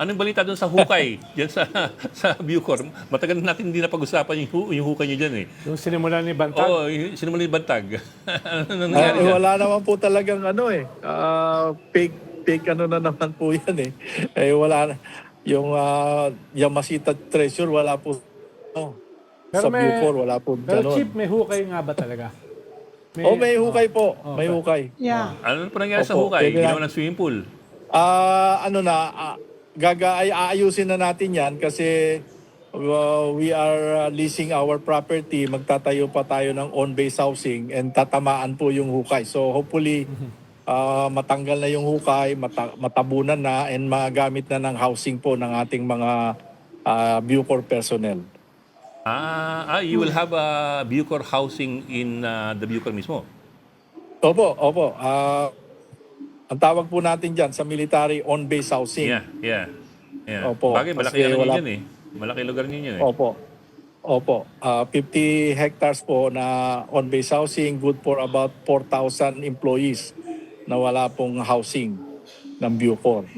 Anong balita doon sa hukay? Diyan sa Bucor. Matagal na natin hindi na pag-usapan yung hukay niyo diyan eh. Yung sinimula ni Bantag. Oo, sinumali yung bantag. Ano nangyari dyan? Wala naman po talagang fake ano na naman po yan eh. Wala na. Yung Yamashita Treasure, wala po. Pero Sa Bucor, wala po Pero ganun. Chief, may hukay nga ba talaga? May hukay po. May hukay. Yeah. Ano pa nangyari sa Opo, hukay? pwede Ginawa na. ng swimming pool. Aayusin na natin yan kasi we are leasing our property. Magtatayo pa tayo ng on-base housing and tatamaan po yung hukay. So hopefully matanggal na yung hukay, matabunan na and magamit na ng housing po ng ating mga Bucor personnel. You will have a Bucor housing in the Bucor mismo. Opo. Ang tawag po natin dyan sa military on-base housing. Yeah. Opo, Bagay, malaki kasi ano wala- dyan eh. Malaki lugar ninyo eh. Opo. 50 hectares po na on-base housing, good for about 4,000 employees na wala pong housing ng Bucor.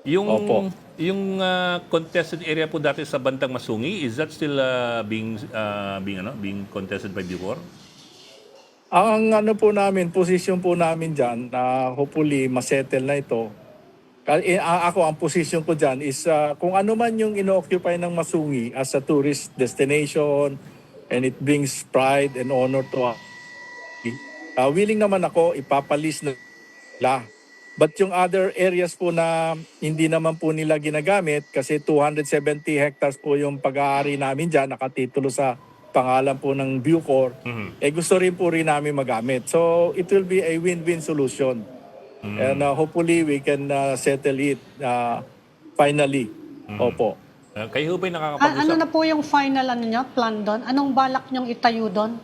Yung Opo. yung contested area po dati sa Bantang Masungi, is that still being contested by Bucor? Ang position po namin dyan, na hopefully masettle na ito. Ang position ko dyan is kung ano man yung ino-occupy ng Masungi as a tourist destination and it brings pride and honor to us. Willing naman ako ipapalis na nila. But yung other areas po na hindi naman po nila ginagamit kasi 270 hectares po yung pag-aari namin dyan, nakatitulo sa pangalan po ng Bucor, gusto rin po rin namin magamit. So it will be a win-win solution. And hopefully we can settle it finally. Opo. Kayo ba'y nakakapag-usap? Ano na po yung final plan doon? Anong balak niyong itayo doon?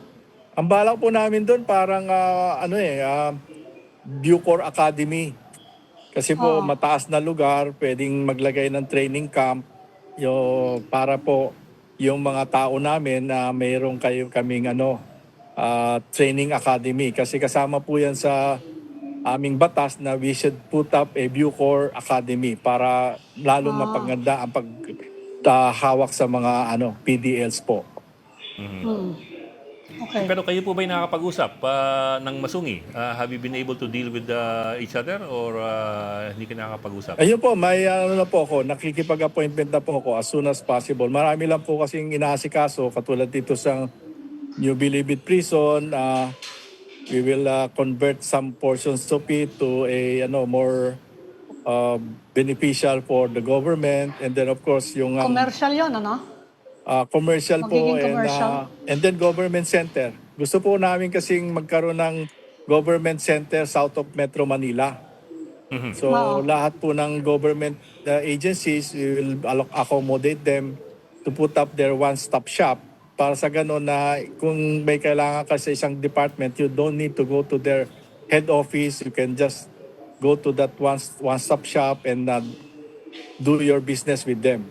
Ang balak po namin doon parang Bucor Academy. Kasi po mataas na lugar, pwedeng maglagay ng training camp para po yung mga tao namin na mayroong kaming training academy. Kasi kasama po yan sa aming batas na we should put up a Bucor Academy para lalong mapaganda ang paghawak sa mga PDLs po. Okay. Pero kayo po ba'y nakakapag-usap ng Masungi? Have you been able to deal with each other or hindi ka nakakapag-usap? Ayun po, may na po ako, nakikipag-appointment na po ako as soon as possible. Marami lang po kasing inaasikaso, katulad dito sa New Bilibid Prison. We will convert some portions of it to a more beneficial for the government. And then of course, yung Commercial yun, ano? commercial po Magiging commercial? and then government center. Gusto po namin kasing magkaroon ng government center south of Metro Manila. So lahat po ng government agencies, we will accommodate them to put up their one-stop shop para sa ganun na kung may kailangan ka sa isang department, you don't need to go to their head office. You can just go to that one-stop shop and do your business with them.